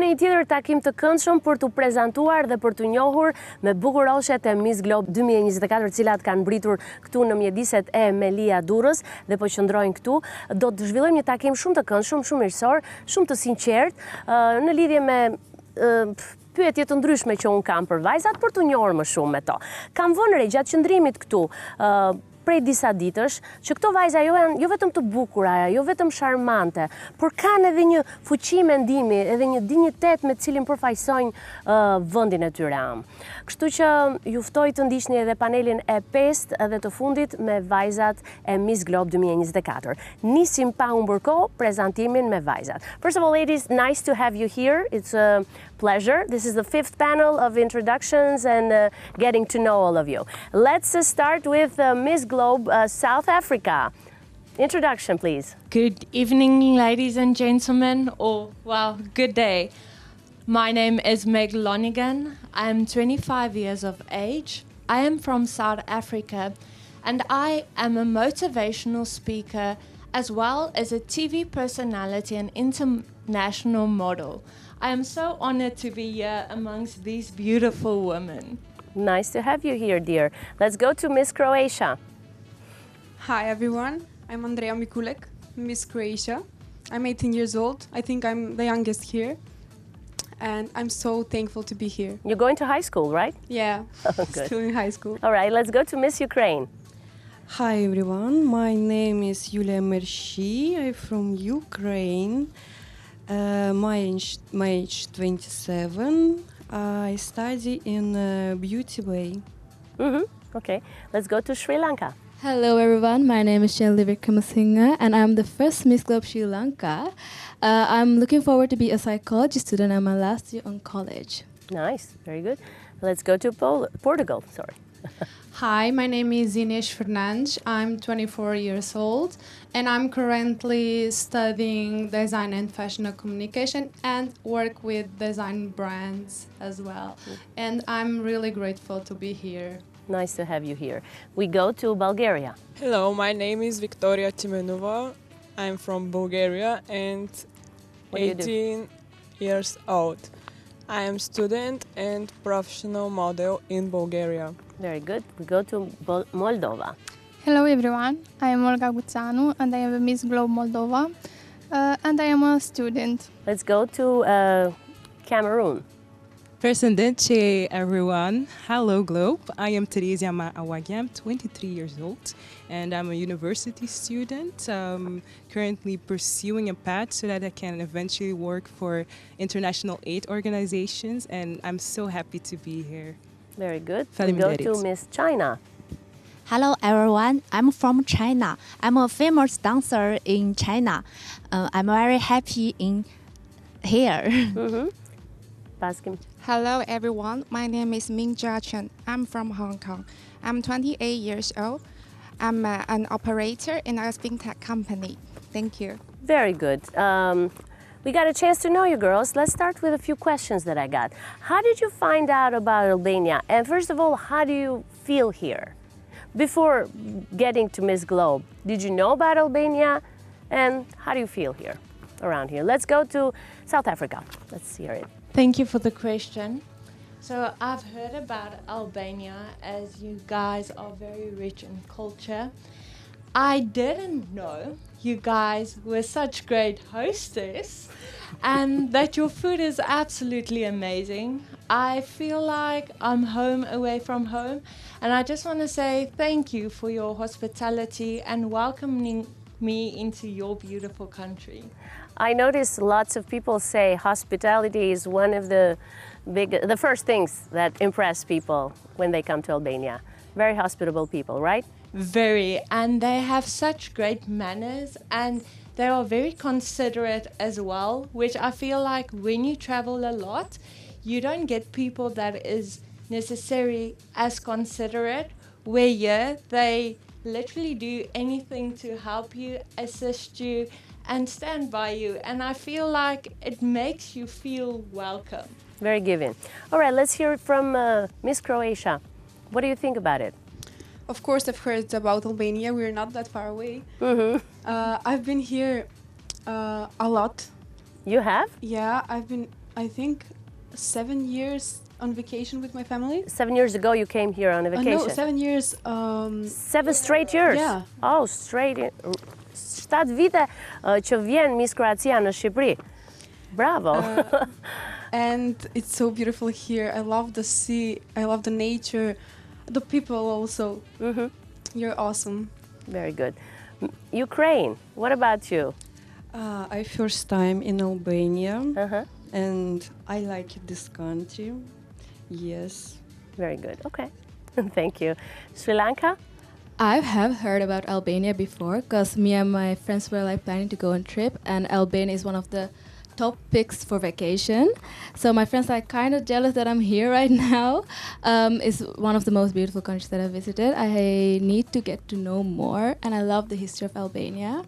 një tjetër takim të këndshëm për t'u prezantuar dhe për t'u njohur me bukuroshet e Miss Globe 2024, cilat kanë mbritur këtu në mjediset e Melia Durrës dhe po qëndrojnë këtu. Do të zhvillojmë një takim shumë të këndshëm, shumë mirësor, shumë të sinqert, në lidhje me pyetje të ndryshme që unë kam për vajzat për t'u njohur më shumë me to. Kam vënë re gjatë qëndrimit këtu, prej disa ditësh, që këto vajza jo vetëm të bukura, jo vetëm charmante, por kanë edhe një fuqi mendimi, edhe një dinjitet me cilin përfaqësojnë vendin e tyre am. Kështu që ju ftoj të ndiqni edhe panelin e 5 dhe të fundit me vajzat e Miss Globe 2024. Nisim pa humbur kohë prezantimin me vajzat. First of all, ladies, nice to have you here. It's a pleasure. This is the 5th panel of introductions and getting to know all of you. Let's start with Miss Globe South Africa. Introduction, please. Good evening, ladies and gentlemen, or, well, good day. My name is Meg Lonigan. I am 25 years of age. I am from South Africa, and I am a motivational speaker as well as a TV personality and international model. I am so honored to be here amongst these beautiful women. Nice to have you here, dear. Let's go to Miss Croatia. Hi everyone, I'm Andrea Mikulek, Miss Croatia. I'm 18 years old. I think I'm the youngest here. And I'm so thankful to be here. You're going to high school, right? Yeah, Oh, good. still in high school. All right, let's go to Miss Ukraine. Hi everyone, my name is Yulia Mershi. I'm from Ukraine. My age 27. I study in Beauty Bay. Okay, let's go to Sri Lanka. Hello everyone, my name is Shelly Vikramasinghe and I'm the first Miss Globe Sri Lanka. I'm looking forward to be a psychology student. I'm my last year on college. Nice, very good. Let's go to Portugal, sorry. Hi, my name is Inês Fernandes. I'm 24 years old and I'm currently studying design and fashion communication and work with design brands as well. And I'm really grateful to be here. Nice to have you here. We go to Bulgaria. Hello, my name is Victoria Timenova. I'm from Bulgaria and What do you do? 18 years old. I am student and professional model in Bulgaria. Very good. We go to Moldova. Hello everyone, I am Olga Guțanu and I am a Miss Globe Moldova and I am a student. Let's go to Cameroon. Presidente, everyone. Hello, Globe. I am Teresia Awagi. I'm 23 years old, and I'm a university student, currently pursuing a path so that I can eventually work for international aid organizations, and I'm so happy to be here. Very good. We go to Miss China. Hello everyone, I'm from China. I'm a famous dancer in China. I'm very happy in here. Ask him. Hello everyone, my name is Ming Jia Chen. I'm from Hong Kong. I'm 28 years old. I'm an operator in a fintech company. Thank you. Very good. We got a chance to know you girls. Let's start with a few questions that I got. How did you find out about Albania? And first of all, how do you feel here? Before getting to Miss Globe, did you know about Albania? And how do you feel here, around here? Let's go to South Africa. Let's hear it. Thank you for the question. So I've heard about Albania as you guys are very rich in culture. I didn't know you guys were such great hostess and that your food is absolutely amazing. I feel like I'm home away from home, and I just want to say thank you for your hospitality and welcoming me into your beautiful country. I notice lots of people say hospitality is one of the first things that impress people when they come to Albania. Very hospitable people, right? Very, and they have such great manners and they are very considerate as well, which I feel like when you travel a lot, you don't get people that is necessarily as considerate, where here they literally do anything to help you, assist you, and stand by you. And I feel like it makes you feel welcome. Very giving. All right, let's hear it from Miss Croatia. What do you think about it? Of course, I've heard about Albania. We're not that far away. I've been here a lot. You have? Yeah, I've been I think 7 years on vacation with my family. 7 years ago you came here on a vacation. No, 7 years. 7 straight years? Yeah. Oh, straight. 7 vite që vjen Miss Kroacia në Shqipëri. Bravo. And it's so beautiful here. I love the sea. I love the nature. The people also. You're awesome. Very good. Ukraine, what about you? I first time in Albania, and I like this country. Yes. Very good. Okay. Thank you. Sri Lanka? I have heard about Albania before because me and my friends were like planning to go on trip, and Albania is one of the top picks for vacation. So my friends are kind of jealous that I'm here right now. It's one of the most beautiful countries that I've visited. I need to get to know more, and I love the history of Albania.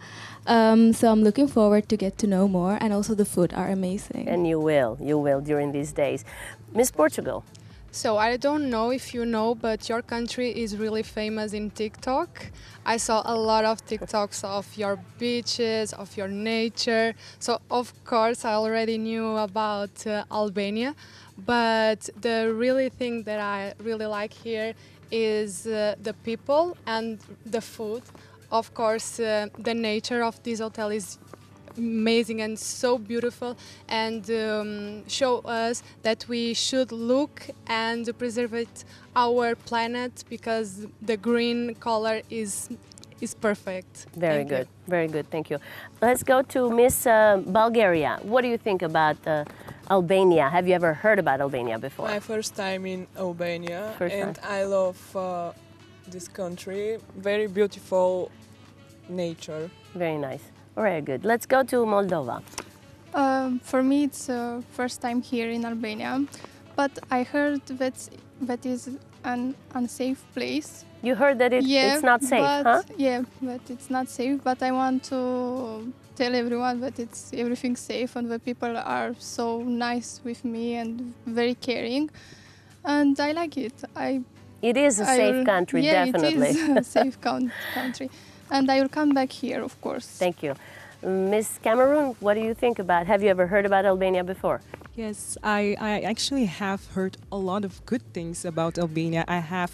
So I'm looking forward to get to know more, and also the food are amazing. And you will during these days. Miss Portugal. So I don't know if you know, but your country is really famous in TikTok. I saw a lot of TikToks of your beaches, of your nature. So of course I already knew about Albania, but the really thing that I really like here is the people and the food. Of course, the nature of this hotel is amazing and so beautiful, and show us that we should look and preserve our planet because the green color is perfect. Very good. Very good. Thank you. Let's go to Miss Bulgaria. What do you think about Albania? Have you ever heard about Albania before? My first time in Albania, First time. I love this country. Very beautiful nature. Very nice. Very good. Let's go to Moldova. For me, it's first time here in Albania, but I heard that is an unsafe place. You heard that it's not safe, but, huh? Yeah, but it's not safe. But I want to tell everyone that it's everything safe and the people are so nice with me and very caring, and I like it. It is a safe country, yeah, definitely. it is a safe country. And I will come back here, of course. Thank you. Miss Cameroon, what do you think about? Have you ever heard about Albania before? Yes, I actually have heard a lot of good things about Albania. I have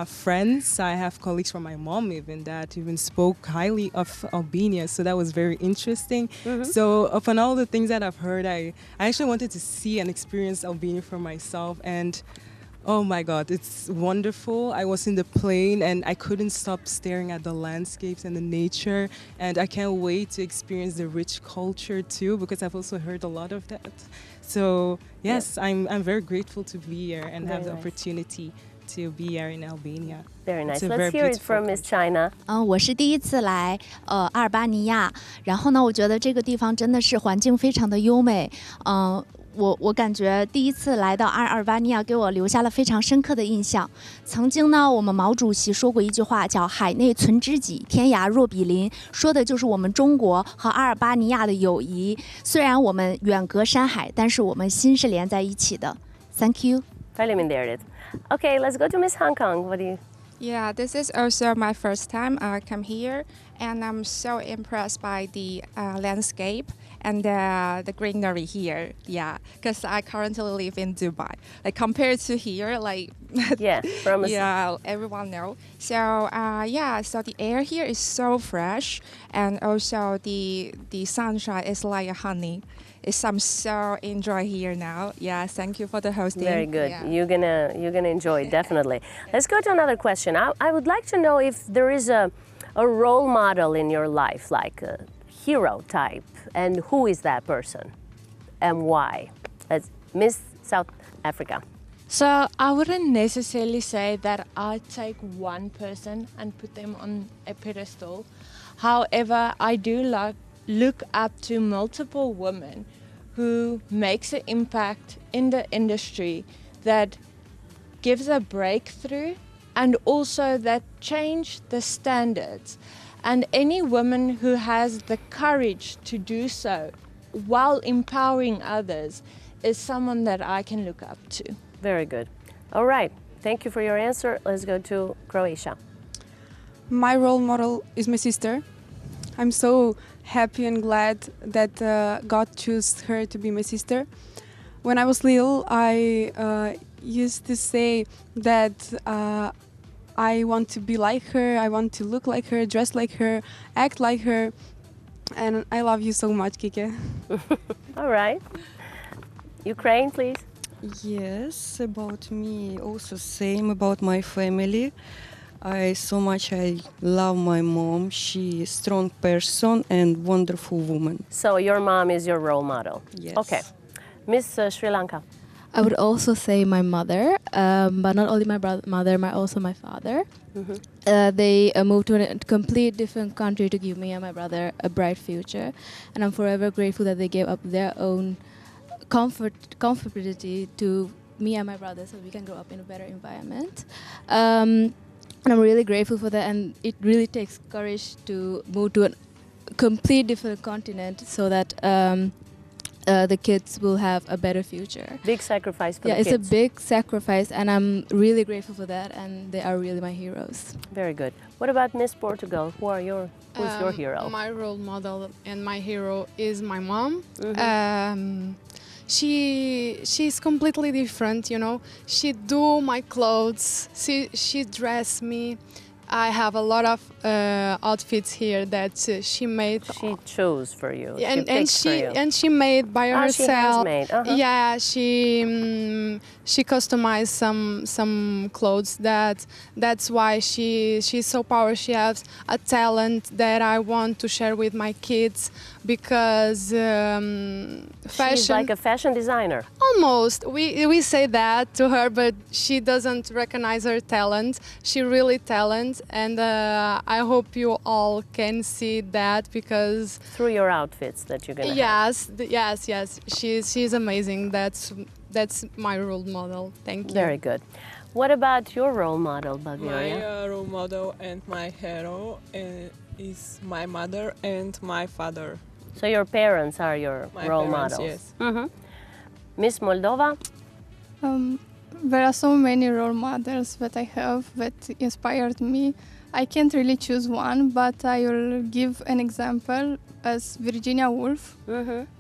friends, I have colleagues from my mom even that even spoke highly of Albania, so that was very interesting. So upon all the things that I've heard, I actually wanted to see and experience Albania for myself, and oh my God, it's wonderful. I was in the plane and I couldn't stop staring at the landscapes and the nature, and I can't wait to experience the rich culture too, because I've also heard a lot of that. So yes, I'm very grateful to be here and have the opportunity to be here in Albania. Very nice. Let's hear it from Miss China. 我是第一次来阿尔巴尼亚，然后呢，我觉得这个地方真的是环境非常的优美，我感觉第一次来到阿尔巴尼亚，给我留下了非常深刻的印象。曾经呢，我们毛主席说过一句话，叫"海内存知己，天涯若比邻"，说的就是我们中国和阿尔巴尼亚的友谊。虽然我们远隔山海，但是我们心是连在一起的。Thank you. There it is. Okay, let's go to Miss Hong Kong. What do you? Yeah, this is also my first time I come here, and I'm so impressed by the landscape and the greenery here. Yeah, because I currently live in Dubai. Like compared to here, like yeah, everyone know. So so the air here is so fresh, and also the sunshine is like honey. I'm so enjoy here now. Yeah, thank you for the hosting. Very good. Yeah. You're gonna enjoy it, definitely. Let's go to another question. I would like to know if there is a role model in your life, like a hero type, and who is that person and why? That's Miss South Africa. So I wouldn't necessarily say that I take one person and put them on a pedestal. However, I do look up to multiple women who makes an impact in the industry, that gives a breakthrough, and also that change the standards. And any woman who has the courage to do so while empowering others is someone that I can look up to. Very good. All right. Thank you for your answer. Let's go to Croatia. My role model is my sister. I'm so happy and glad that God chose her to be my sister. when I was little, I used to say that I want to be like her, I want to look like her, dress like her, act like her. And I love you so much, Kike. All right. Ukraine, please. Yes, about me, also same about my family. I love my mom. She is strong person and wonderful woman. So your mom is your role model. Yes. Okay. Miss Sri Lanka. I would also say my mother, but not only my mother, also my father. They moved to a complete different country to give me and my brother a bright future, and I'm forever grateful that they gave up their own comfortability to me and my brother so we can grow up in a better environment. And I'm really grateful for that, and it really takes courage to move to a complete different continent so that the kids will have a better future. Big sacrifice for the kids. kids. It's a big sacrifice, and I'm really grateful for that, and they are really my heroes. Very good. What about Miss Portugal? Who's your hero? My role model and my hero is my mom. She's completely different, you know. She do my clothes. She dress me. I have a lot of outfits here that she made. She chose for you. And she made by herself. She handmade. Yeah, she customized some clothes. That's why she's so powerful. She has a talent that I want to share with my kids because fashion. She's like a fashion designer. Almost. We say that to her, but she doesn't recognize her talent. She really talented, and I hope you all can see that because through your outfits that you're gonna have. Yes. She's amazing. That's my role model. Thank you. Very good. What about your role model, Bulgaria? My role model and my hero is my mother and my father. So your parents are your role models. Yes. Miss Moldova? There are so many role models that I have that inspired me. I can't really choose one, but I will give an example as Virginia Woolf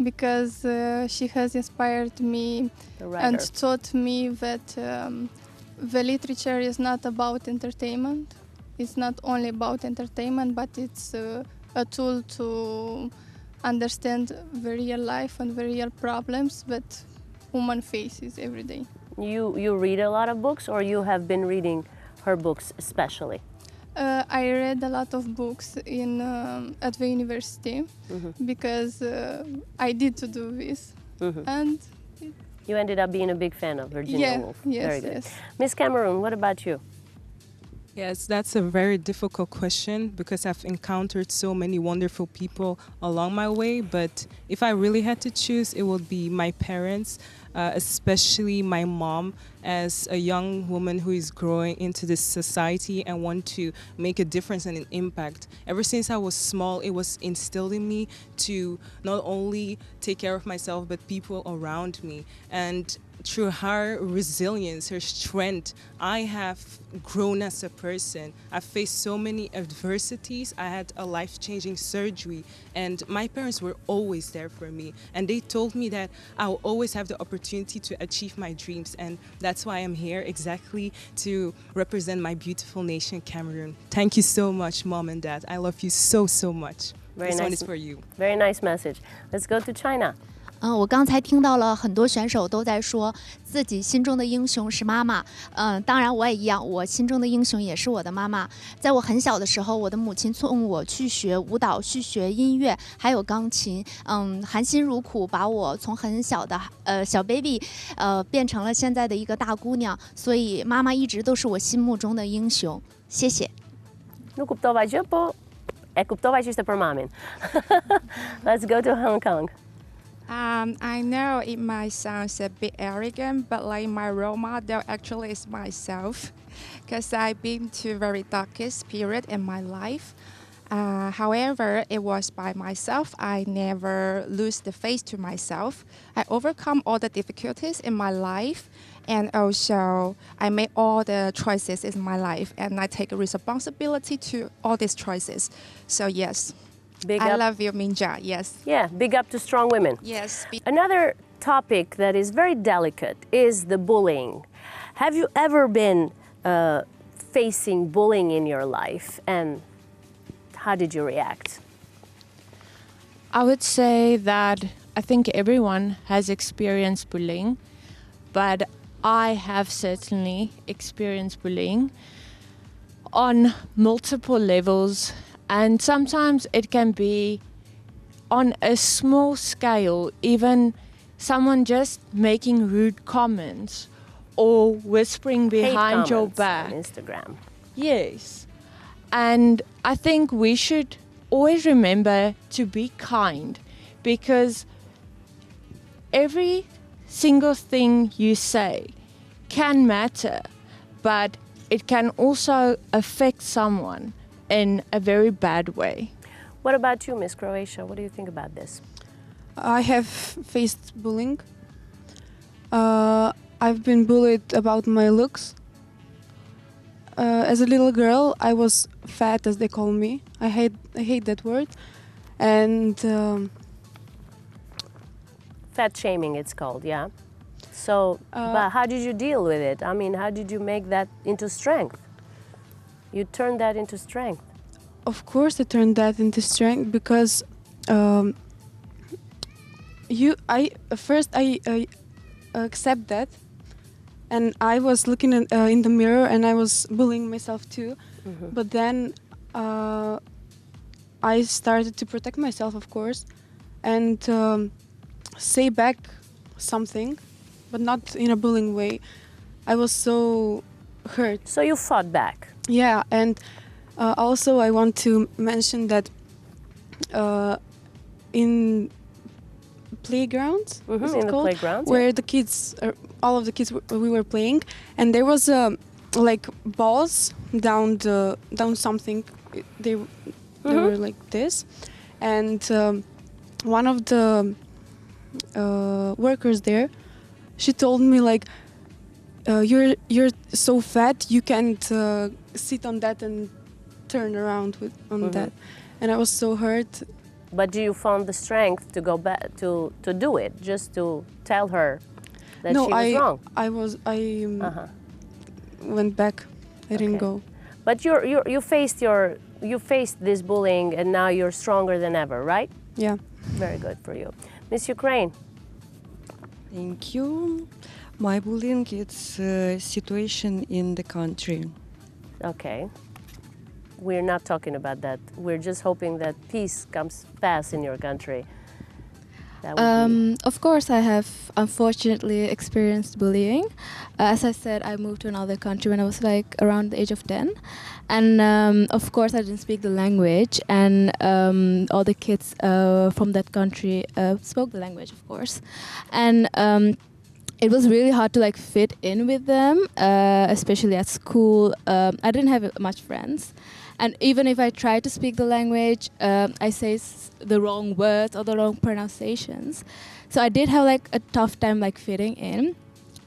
because she has inspired me and taught me that the literature is not about entertainment. It's not only about entertainment, but it's a tool to understand the real life and the real problems that woman faces every day. You read a lot of books, or you have been reading her books especially? I read a lot of books at the university because I did to do this. And you ended up being a big fan of Virginia Woolf. Yes, very good. Yes. Miss Cameroon, what about you? Yes, that's a very difficult question because I've encountered so many wonderful people along my way. But if I really had to choose, it would be my parents, especially my mom, as a young woman who is growing into this society and want to make a difference and an impact. Ever since I was small, it was instilled in me to not only take care of myself, but people around me. And through her resilience, her strength, I have grown as a person. I've faced so many adversities. I had a life-changing surgery, and my parents were always there for me. And they told me that I'll always have the opportunity to achieve my dreams, and that's why I'm here exactly to represent my beautiful nation, Cameroon. Thank you so much, Mom and Dad. I love you so, so much. This one is for you. Very nice message. Let's go to China. 我刚才听到了很多选手都在说自己心中的英雄是妈妈。当然我也一样，我心中的英雄也是我的妈妈。在我很小的时候，我的母亲送我去学舞蹈，去学音乐，还有钢琴。含辛茹苦把我从很小的小 baby，变成了现在的一个大姑娘。所以妈妈一直都是我心目中的英雄。谢谢。 No kuptować po, kuptować jest for mamin. Let's go to Hong Kong. I know it might sound a bit arrogant, but like my role model actually is myself, because I've been to very darkest period in my life. However, it was by myself. I never lose the faith to myself. I overcome all the difficulties in my life, and also I made all the choices in my life, and I take responsibility to all these choices. So yes. I love you, Minja. Yes. Yeah, big up to strong women. Yes. Another topic that is very delicate is the bullying. Have you ever been facing bullying in your life, and how did you react? I would say that I think everyone has experienced bullying, but I have certainly experienced bullying on multiple levels, and sometimes it can be on a small scale, even someone just making rude comments or whispering behind your back. On Instagram. Yes. And I think we should always remember to be kind, because every single thing you say can matter, but it can also affect someone in a very bad way. What about you, Miss Croatia? What do you think about this? I have faced bullying. I've been bullied about my looks. As a little girl, I was fat, as they call me. I hate that word. And Fat shaming, it's called, yeah. So, but how did you deal with it? I mean, how did you make that into strength? You turned that into strength. of course, I turned that into strength because I accept that, and I was looking in the mirror and I was bullying myself too. Mm-hmm. But then I started to protect myself, of course, and say back something, but not in a bullying way. I was so hurt. So you fought back. Yeah, and also I want to mention that in playgrounds, is it in the called? playgrounds, Where yeah. the kids, all of the kids, we were playing, and there was like balls down something. They were like this, and one of the workers there, she told me like, you're so fat, you can't sit on that and turn around on that. And I was so hurt. But do you found the strength to go back to do it, just to tell her that No, she was wrong? I went back. I didn't go. But you faced this bullying, and now you're stronger than ever, right? Yeah. Very good for you, Miss Ukraine. Thank you. My bullying, it's a situation in the country. Okay. We're not talking about that. We're just hoping that peace comes fast in your country. That would be... Of course, I have unfortunately experienced bullying. As I said, I moved to another country when I was like around the age of 10. And of course, I didn't speak the language. And all the kids from that country spoke the language, of course. And it was really hard to like fit in with them, especially at school. I didn't have much friends. And even if I try to speak the language, I say the wrong words or the wrong pronunciations. So I did have like a tough time like fitting in.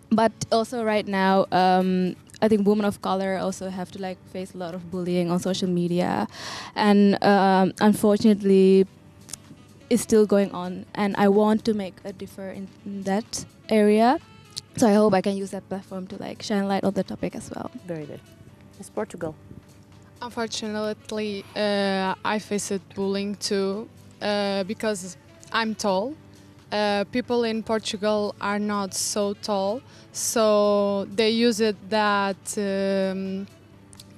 But also right now, I think women of color also have to like face a lot of bullying on social media. And unfortunately, it's still going on. And I want to make a difference in that area. So I hope I can use that platform to like shine light on the topic as well. Very good. Miss Portugal. Unfortunately, I faced bullying too because I'm tall. People in Portugal are not so tall, so they use that to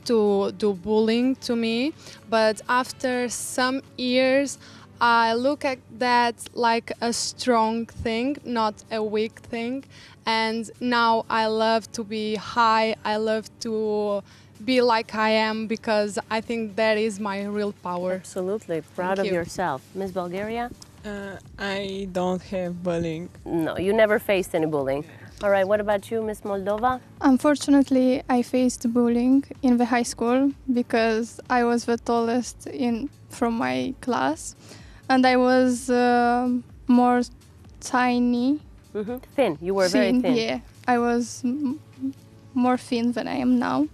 do bullying to me. But after some years, I look at that like a strong thing, not a weak thing. And now I love to be high. I love to be like I am, because I think that is my real power. Absolutely. Proud of yourself. Miss Bulgaria? I don't have bullying. No, you never faced any bullying. All right, what about you, Miss Moldova? Unfortunately, I faced bullying in the high school because I was the tallest from my class, and I was more tiny. Thin. You were very thin. Yeah, I was more thin than I am now.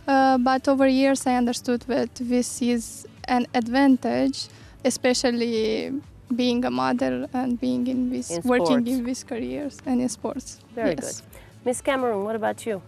But over years, I understood that this is an advantage, especially being a model and being in this, In working sports. in these careers and in sports. Very Yes. good. Miss Cameron, what about you?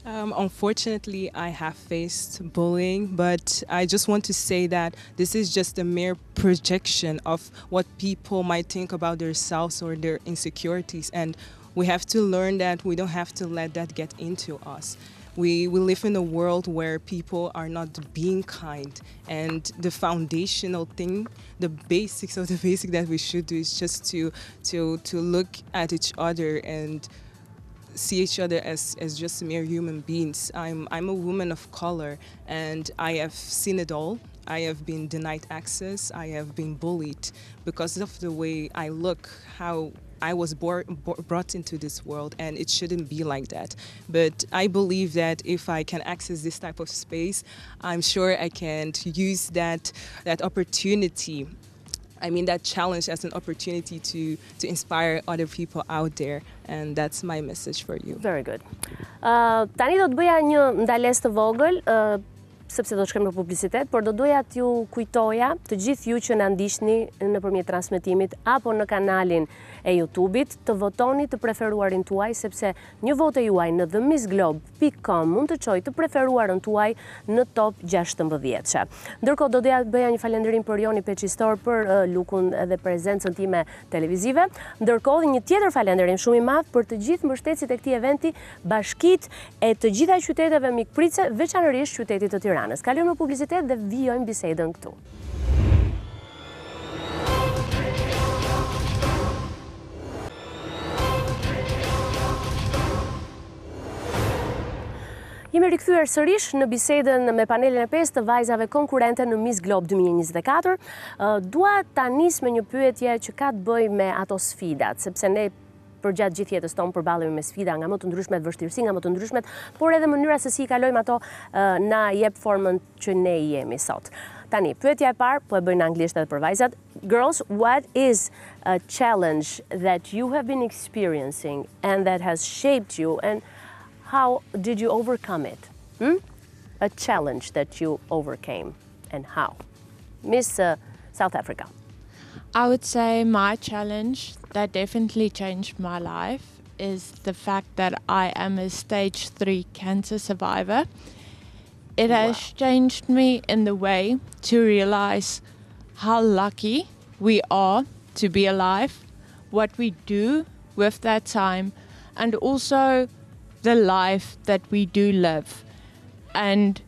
Unfortunately, I have faced bullying, but I just want to say that this is just a mere projection of what people might think about themselves or their insecurities. And we have to learn that we don't have to let that get into us. We live in a world where people are not being kind, and the foundational thing, the basics of the basic that we should do is just to look at each other and see each other as just mere human beings. I'm a woman of color, and I have seen it all. I have been denied access. I have been bullied because of the way I look, how I was brought into this world, and it shouldn't be like that. But I believe that if I can access this type of space, I'm sure I can use that opportunity, that challenge as an opportunity to inspire other people out there. And that's my message for you. Very good. Tani do të bëja një ndalesë të vogël, sepse do shkojmë në publicitet, por do doja t'ju kujtoja të gjithë ju që na ndiqni nëpërmjet transmetimit apo në kanalin e YouTube-it, të votoni të preferuarin tuaj, sepse një votë juaj në themissglobe.com mund të çojë të preferuarën tuaj në top 16. Ndërkohë do doja të bëja një falënderim për Joni Peçistor për lukun dhe prezencën time televizive. Ndërkohë një tjetër falënderim shumë i madh për të gjithë mbështetësit e këtij eventi, bashkitë e të gjitha qyteteve mikpritëse, veçanërisht qytetit të Tiranës. Kalojmë në publicitet dhe vijojmë bisedën këtu. Jemi rikthyer sërish në bisedën me panelin e 5 të vajzave konkurrente në Miss Globe 2024. Dua ta nis me një pyetje që ka të bëjë me ato sfidat, sepse ne përgjatë gjithë jetës tonë përballemi me sfida nga më të ndryshmet, vështirësi nga më të ndryshmet, por edhe mënyra se si i kalojmë ato na jep formën që ne jemi sot. Tani, pyetja e parë, po e bëjnë në anglisht edhe për vajzat. Girls, what is a challenge that you have been experiencing and that has shaped you, and how did you overcome it? A challenge that you overcame, and how? Miss South Africa. I would say my challenge that definitely changed my life is the fact that I am a stage 3 cancer survivor. It has changed me in the way to realize how lucky we are to be alive, what we do with that time, and also the life that we do live. And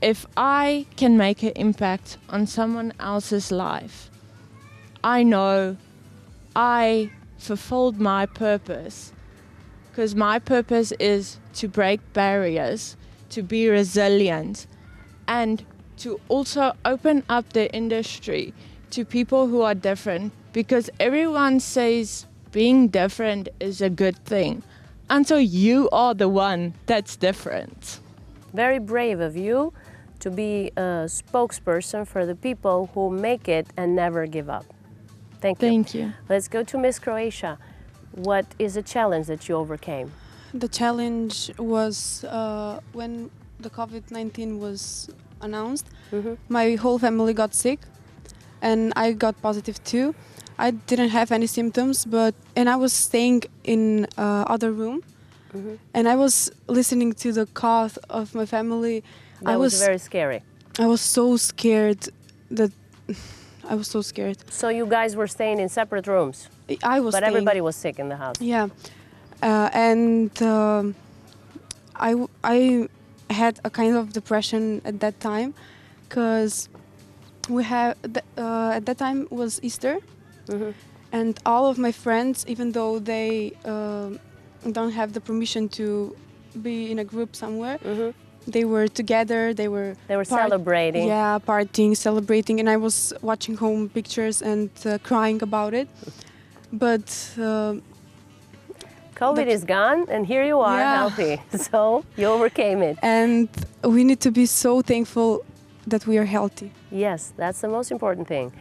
if I can make an impact on someone else's life, I know I fulfilled my purpose, because my purpose is to break barriers, to be resilient, and to also open up the industry to people who are different, because everyone says being different is a good thing until you are the one that's different. Very brave of you to be a spokesperson for the people who make it and never give up. Thank you. Thank you. Let's go to Miss Croatia. What is a challenge that you overcame? The challenge was when the COVID-19 was announced, my whole family got sick and I got positive too. I didn't have any symptoms, and I was staying in other room and I was listening to the cough of my family. That was very scary. I was so scared that I was so scared. So you guys were staying in separate rooms? I was But staying. everybody was sick in the house? Yeah. And I had a kind of depression at that time, because we have at that time was Easter, and all of my friends, even though they don't have the permission to be in a group somewhere, they were together. They were celebrating. Yeah, partying, celebrating, and I was watching home pictures and crying about it. But COVID is gone, and here you are, healthy. So you overcame it. And we need to be so thankful that we are healthy. Yes, that's the most important thing.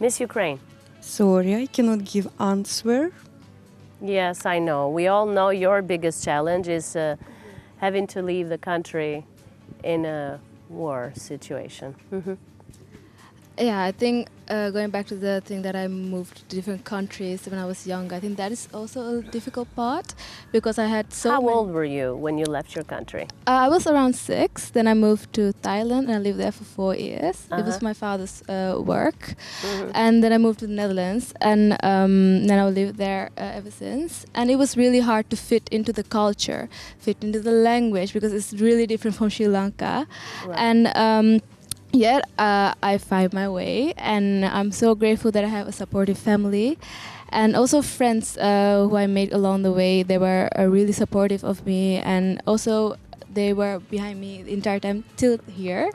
Miss Ukraine. Sorry, I cannot give answer. Yes, I know. We all know your biggest challenge is having to leave the country in a war situation. Yeah, I think going back to the thing that I moved to different countries when I was young, I think that is also a difficult part because I had so How many- old were you when you left your country? I was around 6. Then I moved to Thailand and I lived there for 4 years. It was Uh-huh. my father's work. Mhm. And then I moved to the Netherlands and then I lived there ever since. And it was really hard to fit into the culture, fit into the language because it's really different from Sri Lanka. Right. And yet I find my way, and I'm so grateful that I have a supportive family and also friends who I made along the way. They were really supportive of me, and also they were behind me the entire time till here.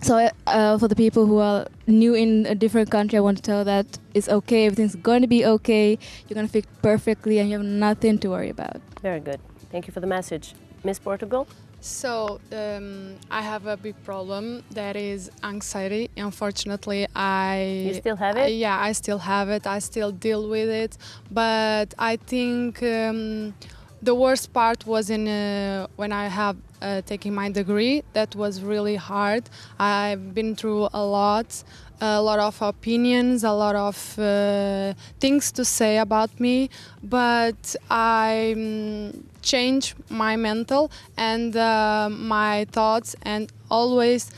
So for the people who are new in a different country, I want to tell that it's okay, everything's going to be okay, you're going to fit perfectly and you have nothing to worry about. Very good. Thank you for the message. Miss Portugal? So I have a big problem that is anxiety. Unfortunately, I You still have it? yeah, I still have it. I still deal with it. But I think the worst part was in when I have taking my degree. That was really hard. I've been through a lot of opinions, a lot of things to say about me, but I change my mental and my thoughts and always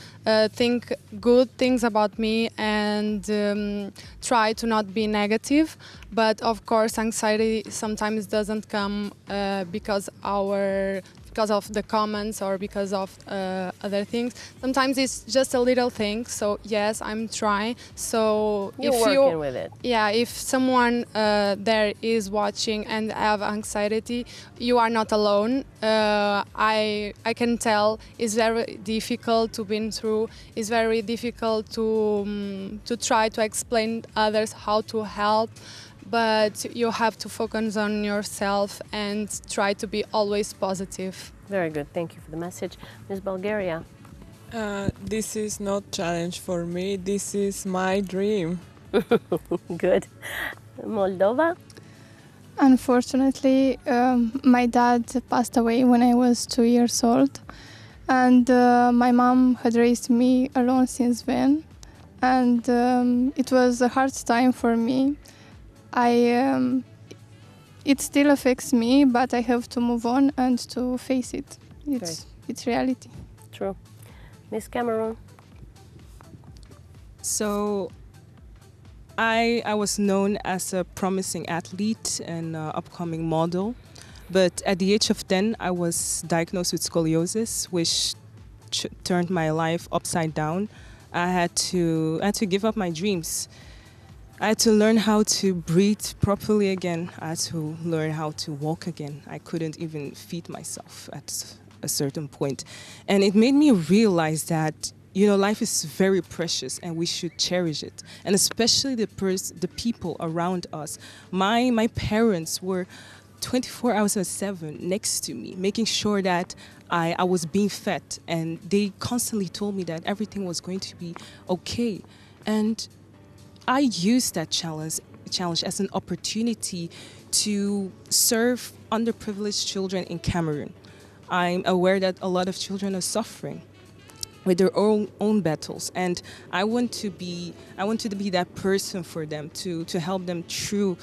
think good things about me and try to not be negative. But of course, anxiety sometimes doesn't come because of the comments or because of other things. Sometimes it's just a little thing. So yes, I'm trying. So You're if working with it. yeah, if someone there is watching and have anxiety, you are not alone. I can tell it's very difficult to be through. It's very difficult to try to explain others how to help. But you have to focus on yourself and try to be always positive. Very good. Thank you for the message. Miss Bulgaria? This is not challenge for me. This is my dream. Good. Moldova? Unfortunately, my dad passed away when I was 2 years old, and my mom had raised me alone since then, and it was a hard time for me. It still affects me, but I have to move on and to face it. It's reality. True. Miss Cameron? So I was known as a promising athlete and upcoming model, but at the age of 10 I was diagnosed with scoliosis, which turned my life upside down. I had to give up my dreams. I had to learn how to breathe properly again. I had to learn how to walk again. I couldn't even feed myself at a certain point. And it made me realize that, life is very precious and we should cherish it. And especially the people around us. My parents were 24 hours a 7 next to me, making sure that I was being fed. And they constantly told me that everything was going to be okay. And I used that challenge as an opportunity to serve underprivileged children in Cameroon. I'm aware that a lot of children are suffering with their own battles, and I want to be that person for them to help them through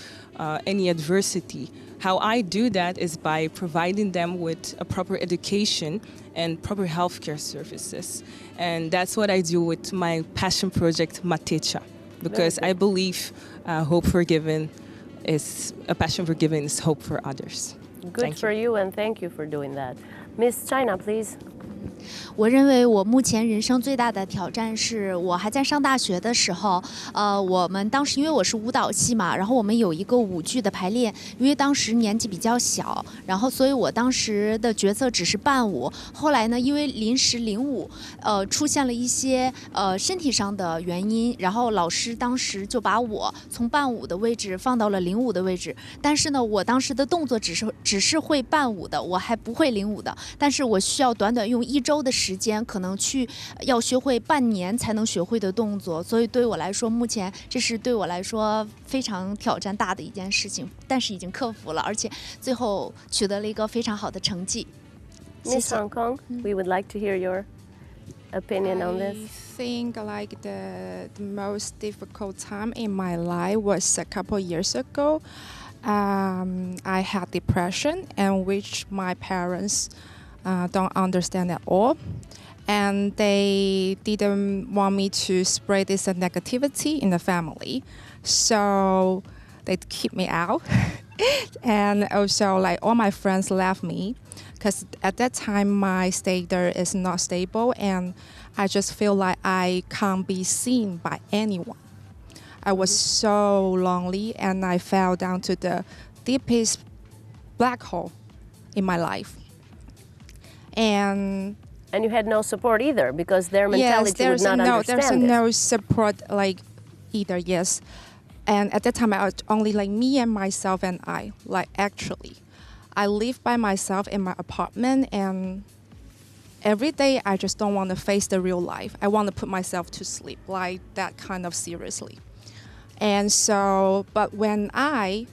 any adversity. How I do that is by providing them with a proper education and proper healthcare services, and that's what I do with my passion project Matecha. Because I believe hope for giving is a passion for giving is hope for others. Good for you, and thank you for doing that. Miss China, please. 我认为我目前人生最大的挑战是我还在上大学的时候，我们当时因为我是舞蹈系嘛，然后我们有一个舞剧的排练，因为当时年纪比较小，然后所以我当时的角色只是伴舞。后来呢，因为临时领舞，出现了一些身体上的原因，然后老师当时就把我从伴舞的位置放到了领舞的位置。但是呢，我当时的动作只是会伴舞的，我还不会领舞的，但是我需要短短用1周的时间，可能要学会半年才能学会的动作，所以对我来说，目前这是对我来说非常挑战大的一件事情，但是已经克服了，而且最后取得了一个非常好的成绩。Miss Hong Kong, we would like to hear your opinion on I this? think like the most difficult time in my life was a couple years ago. I had depression, and which my parents don't understand at all, and they didn't want me to spread this negativity in the family, so they keep me out. And also, like, all my friends left me because at that time my status is not stable, and I just feel like I can't be seen by anyone. I was so lonely, and I fell down to the deepest black hole in my life. And you had no support either, because their mentality would not understand there's this. no support like either. Yes, and at that time I was only like me and myself, and I live by myself in my apartment, and every day I just don't want to face the real life. I want to put myself to sleep, like that kind of seriously. And so, but when I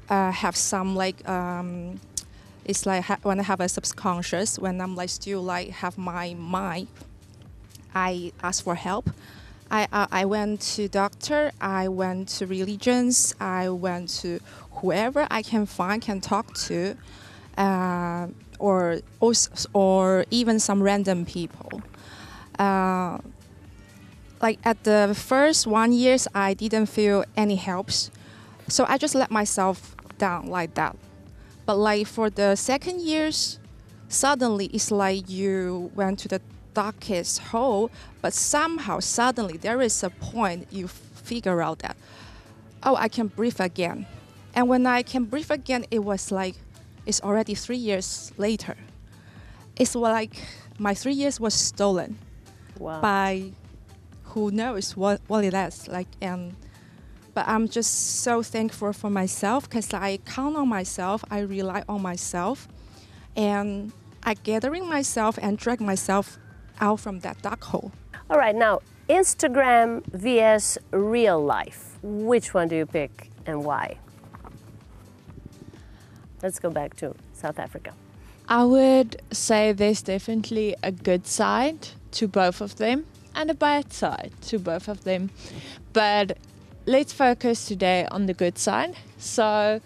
have some like it's like when I have a subconscious, when I'm like still like have my mind, I ask for help. I went to doctor, I went to religions, I went to whoever I can find, can talk to, or even some random people. Like at the first 1 year, I didn't feel any helps, so I just let myself down like that. But like for the second years, suddenly it's like you went to the darkest hole, but somehow suddenly there is a point you figure out that, oh, I can breathe again. And when I can breathe again, it was like, it's already 3 years later. It's like my 3 years was stolen by who knows what it is like. But I'm just so thankful for myself, because I count on myself, I rely on myself, and I gathering myself and drag myself out from that dark hole. All right, now Instagram vs real life. Which one do you pick and why? Let's go back to South Africa. I would say there's definitely a good side to both of them and a bad side to both of them. But let's focus today on the good side. So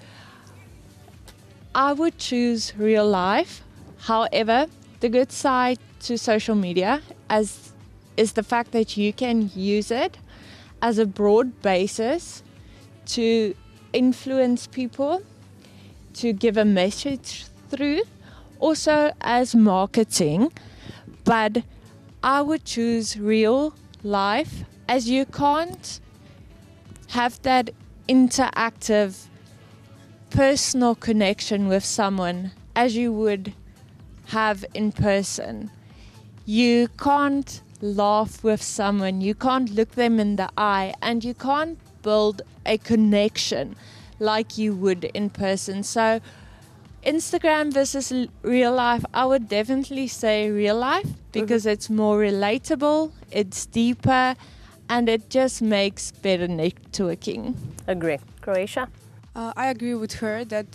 I would choose real life. However, the good side to social media is the fact that you can use it as a broad basis to influence people, to give a message through, also as marketing. But I would choose real life, as you can't have that interactive personal connection with someone as you would have in person. You can't laugh with someone, you can't look them in the eye, and you can't build a connection like you would in person. So Instagram versus real life, I would definitely say real life, because it's more relatable, it's deeper, and it just makes better networking. Agree. Croatia? I agree with her that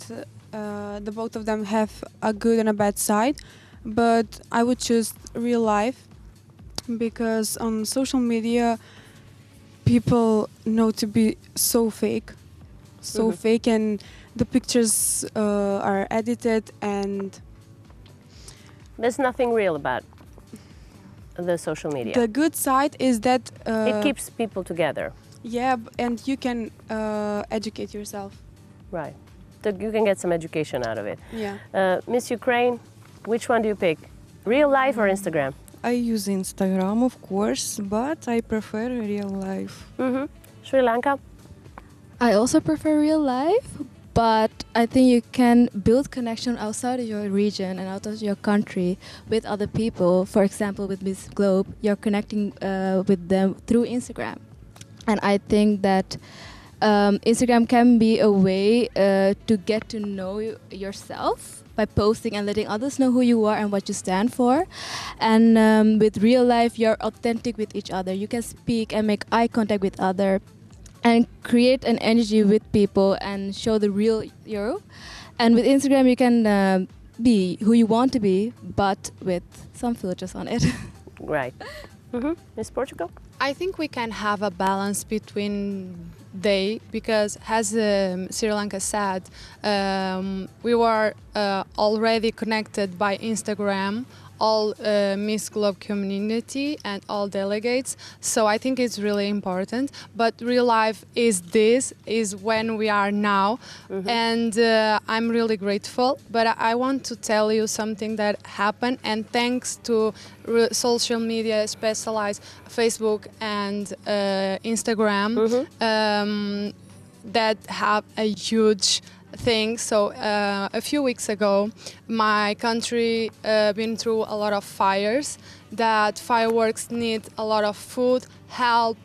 the both of them have a good and a bad side, but I would choose real life, because on social media people know to be so fake, and the pictures are edited, and there's nothing real about the social media. The good side is that it keeps people together. Yeah, and you can educate yourself. Right. You can get some education out of it. Yeah. Miss Ukraine, which one do you pick? Real life or Instagram? I use Instagram, of course, but I prefer real life. Sri Lanka? I also prefer real life, but I think you can build connection outside of your region and out of your country with other people. For example, with Miss Globe, you're connecting with them through Instagram. And I think that Instagram can be a way to get to know yourself by posting and letting others know who you are and what you stand for. And with real life, you're authentic with each other. You can speak and make eye contact with others and create an energy with people and show the real you. And with Instagram, you can be who you want to be, but with some filters on it. Right. Miss Portugal? I think we can have a balance between they, because as Sri Lanka said, we were already connected by Instagram, all Miss Globe community and all delegates, so I think it's really important. But real life is when we are now, and I'm really grateful. But I want to tell you something that happened, and thanks to social media, specialized Facebook and Instagram, that have a huge thing. So a few weeks ago, my country been through a lot of fires. That fireworks need a lot of food, help,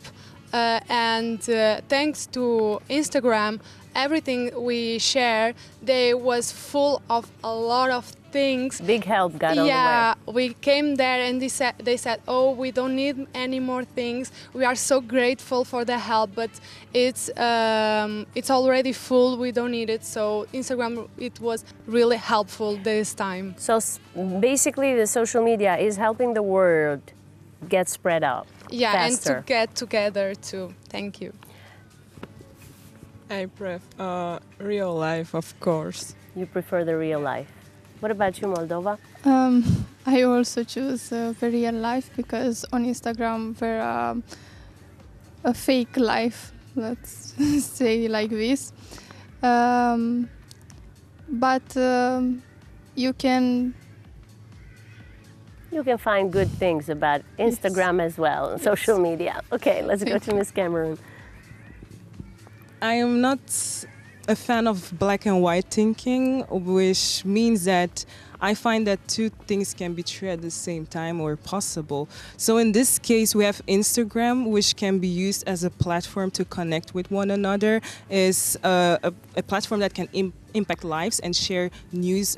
and thanks to Instagram, everything we share, they was full of a lot of things. Big help got on the way. Yeah, we came there and they said, oh, we don't need any more things. We are so grateful for the help, but it's already full. We don't need it. So Instagram, it was really helpful this time. So basically, the social media is helping the word get spread out. Yeah, faster. and to get together too. Thank you. I prefer real life, of course. You prefer the real life. What about you, Moldova? I also choose the real life, because on Instagram we're a fake life, let's say like this. But you can find good things about Instagram as well, and social media. Okay, let's go to Miss Cameron. I am not a fan of black and white thinking, which means that I find that two things can be true at the same time or possible. So in this case, we have Instagram, which can be used as a platform to connect with one another, is a platform that can impact lives and share news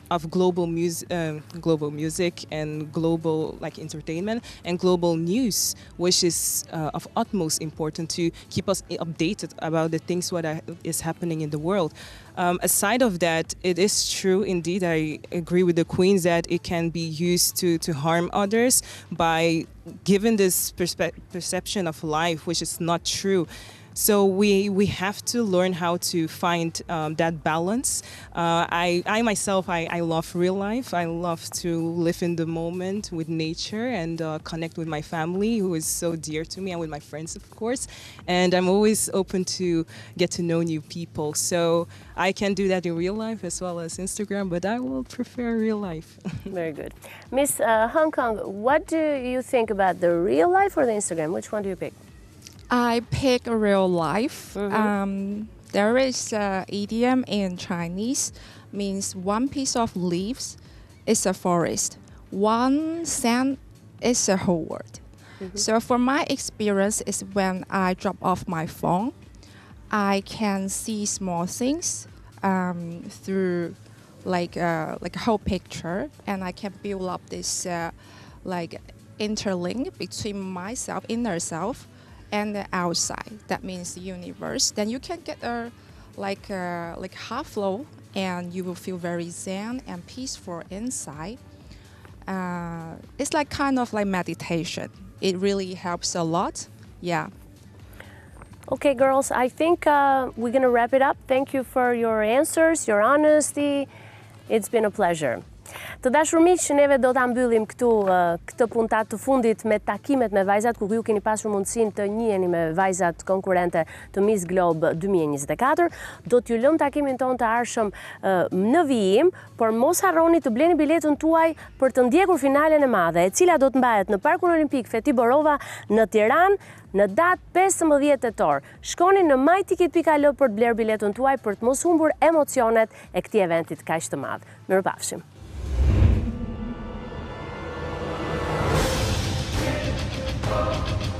of global music and global entertainment and global news, which is of utmost importance to keep us updated about the things what is happening in the world. Aside of that, it is true indeed, I agree with the Queens, that it can be used to harm others by giving this perception of life, which is not true. So we have to learn how to find that balance. I myself, I love real life. I love to live in the moment with nature and connect with my family, who is so dear to me, and with my friends, of course. And I'm always open to get to know new people. So I can do that in real life as well as Instagram, but I will prefer real life. Very good. Miss Hong Kong, what do you think about the real life or the Instagram? Which one do you pick? I pick real life. There is an idiom in Chinese, means one piece of leaves is a forest, one sand is a whole world. So for my experience is when I drop off my phone, I can see small things through like a whole picture, and I can build up this interlink between myself, inner self, and the outside. That means the universe. Then you can get a half flow, and you will feel very zen and peaceful inside. It's like kind of like meditation. It really helps a lot. Yeah. Okay, girls, I think we're going to wrap it up. Thank you for your answers, your honesty. It's been a pleasure. Të dashur miq, neve do ta mbyllim këtu këtë puntat të fundit me takimet me vajzat, ku ju keni pasur mundësinë të njiheni me vajzat konkurrente të Miss Globe 2024. Do t'ju lëm takimin ton të ardhshëm në vijim, por mos harroni të bleni biletën tuaj për të ndjekur finalen e madhe, e cila do të mbahet në Parkun Olimpik Feti Borova në Tiranë në datë 15 tetor. Shkoni në myticket.al për të bler biletën tuaj për të mos humbur emocionet e këtij eventit kaq të madh. Mirupafshim. Oh,